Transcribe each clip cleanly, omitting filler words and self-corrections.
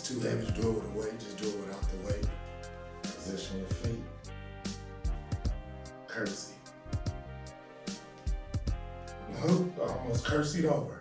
too heavy to do it with a weight, just do it without the weight. Position your feet. Curtsy. Hook, almost curtsied over.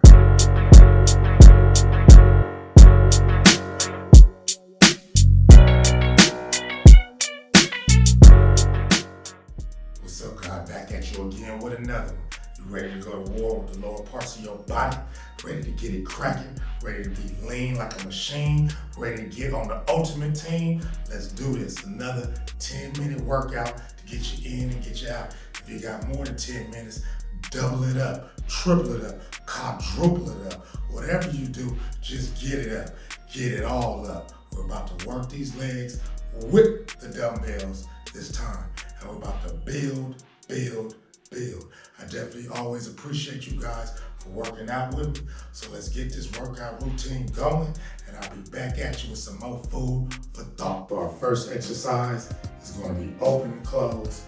What's up, God? Back at you again with another one. You ready to go to war with the lower parts of your body? Ready to get it cracking? Ready to be lean like a machine? Ready to get on the ultimate team? Let's do this. Another 10-minute workout to get you in and get you out. If you got more than 10 minutes, double it up, triple it up, quadruple it up. Whatever you do, just get it up. Get it all up. We're about to work these legs with the dumbbells this time. And we're about to build, build, build. I definitely always appreciate you guys for working out with me. So let's get this workout routine going, and I'll be back at you with some more food for thought. For our first exercise, it's going to be open and close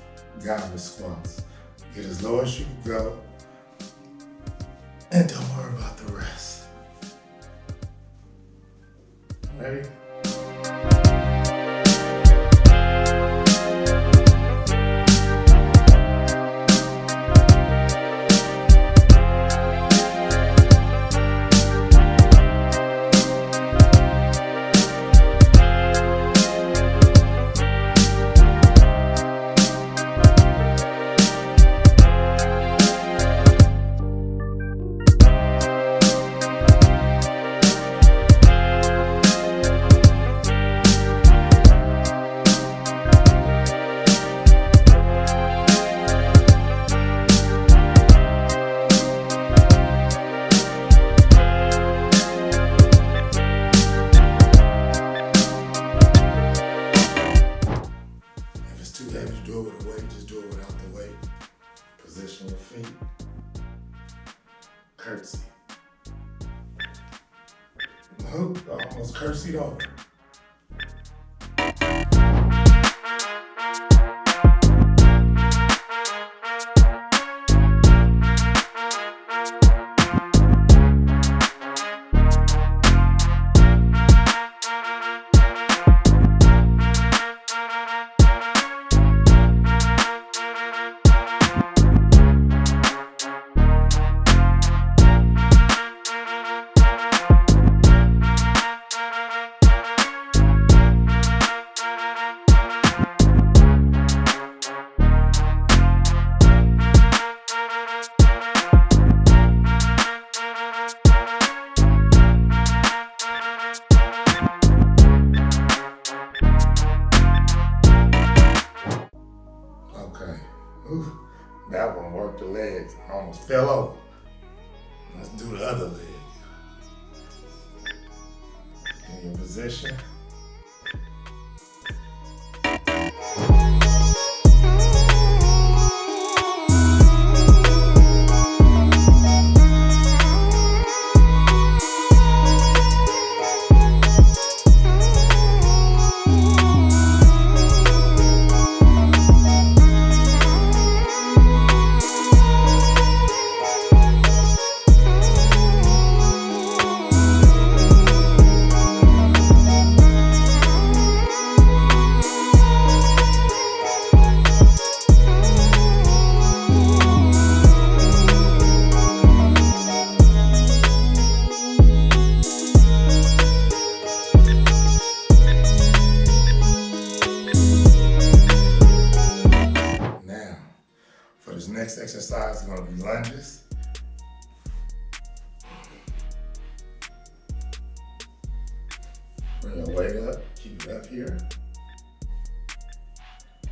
goblet squats. Get as low as you can go, and don't worry about the rest. Ready? Do it with a weight, just do it without the weight. Position your feet. Curtsy. Hook, almost curtsied over. Ooh, that one worked the legs. I almost fell over. Let's do the other leg. In your position. Next exercise is going to be lunges. Bring your weight up, keep it up here.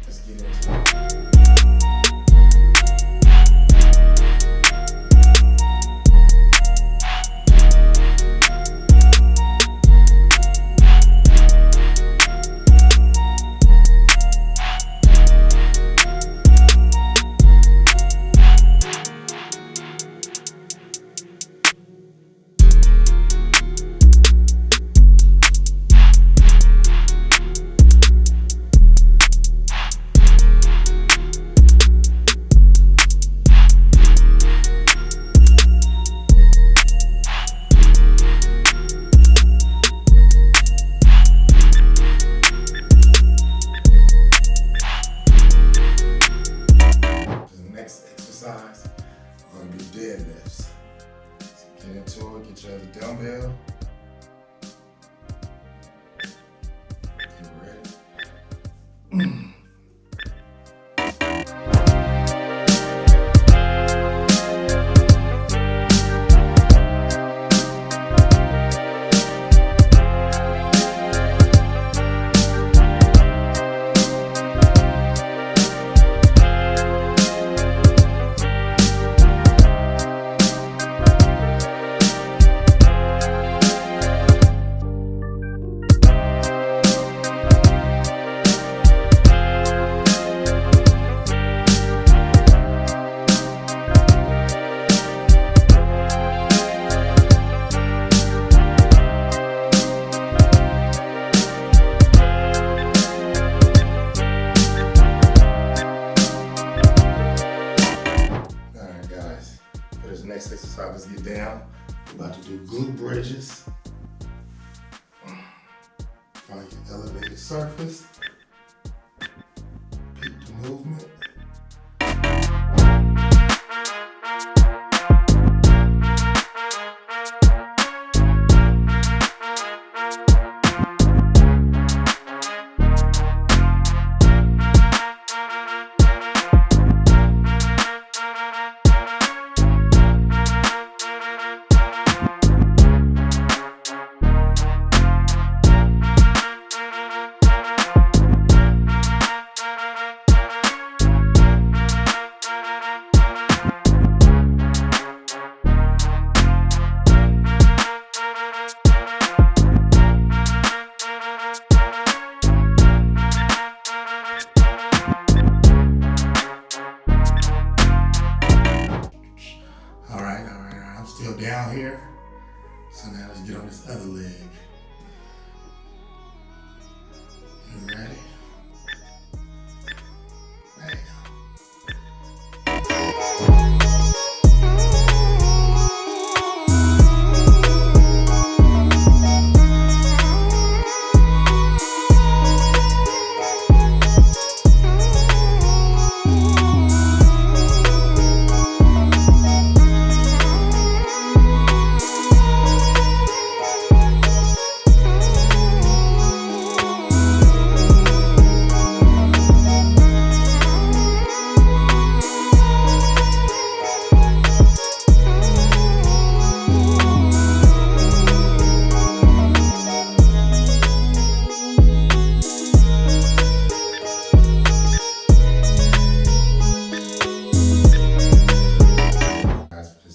Let's get into it. surface. Peep the movement. All right, I'm still down here. So now let's get on this other leg. You ready? Bam.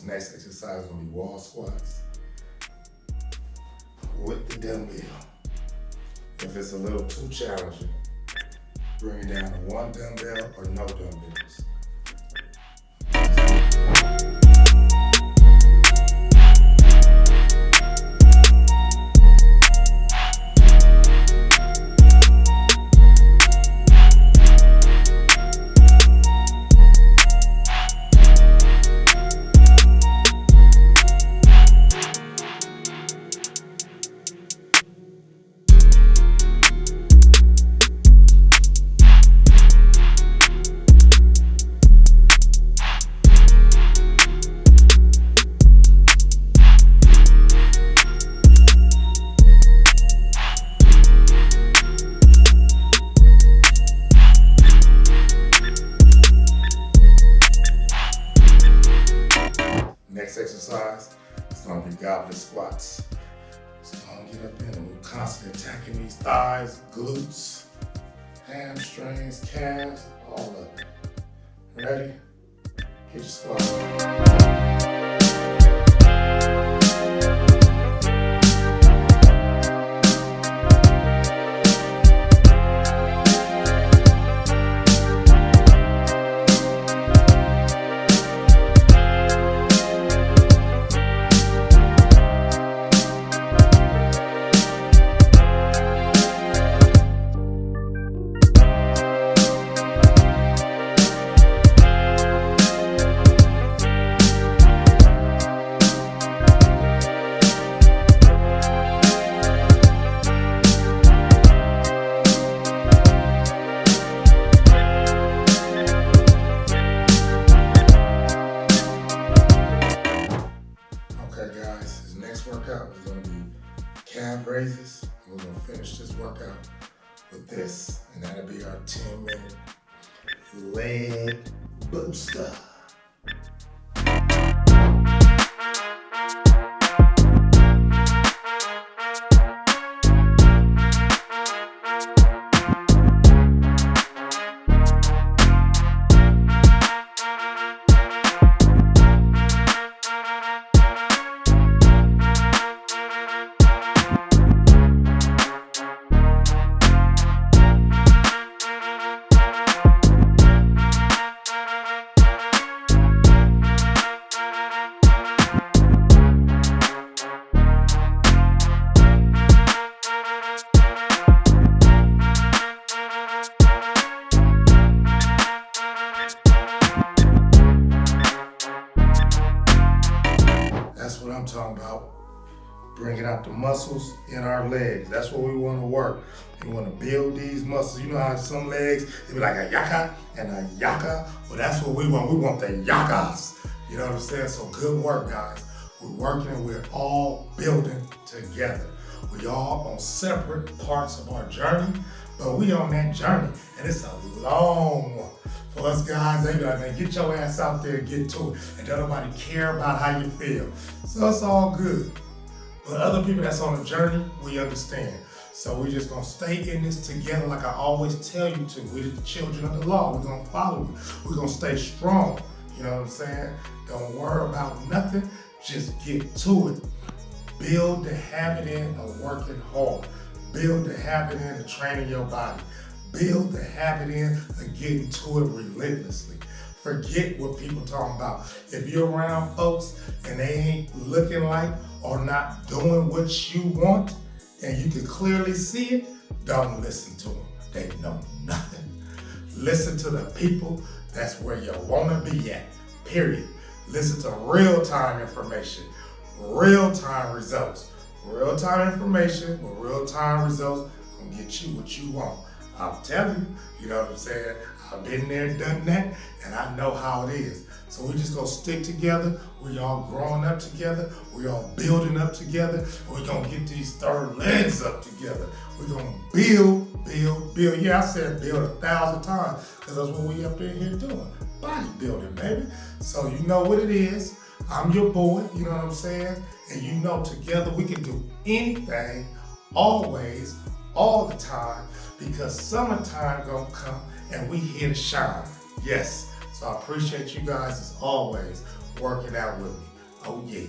Next exercise is going to be wall squats with the dumbbell. If it's a little too challenging, bring it down to one dumbbell or no dumbbells. Next exercise is going to be goblet squats. So I'm going to get up in and we're constantly attacking these thighs, glutes, hamstrings, calves, all of it. Ready? Hit your squats. Okay guys, this next workout is going to be calf raises. We're going to finish this workout with this, and that'll be our 10-minute leg booster. out the muscles in our legs. That's what we want to work. We want to build these muscles. You know how some legs, they be like a yaka and a yaka? Well, that's what we want. We want the yakas. You know what I'm saying? So good work, guys. We're working and we're all building together. We all on separate parts of our journey, but we on that journey, and it's a long one. For us guys, they be like, man, get your ass out there and get to it. And don't nobody care about how you feel. So it's all good. But other people that's on the journey, we understand. So we're just gonna stay in this together like I always tell you to. We're the children of the law. We're gonna follow you. We're gonna stay strong. You know what I'm saying? Don't worry about nothing. Just get to it. Build the habit in of working hard. Build the habit in of training your body. Build the habit in of getting to it relentlessly. Forget what people talking about. If you're around folks and they ain't looking like or not doing what you want, and you can clearly see it, don't listen to them. They know nothing. Listen to the people that's where you want to be at, period. Listen to real-time information, real-time results. Real-time information with real-time results gonna get you what you want. I'm telling you, you know what I'm saying? I've been there, done that, and I know how it is. So we just gonna stick together. We all growing up together. We all building up together. We're gonna get these third legs up together. We're gonna build, build, build. Yeah, I said build 1,000 times because that's what we up in here doing. Bodybuilding, baby. So you know what it is. I'm your boy, you know what I'm saying? And you know together we can do anything, always, all the time, because summertime gonna come and we here to shine. Yes. So I appreciate you guys as always working out with me. Oh yeah.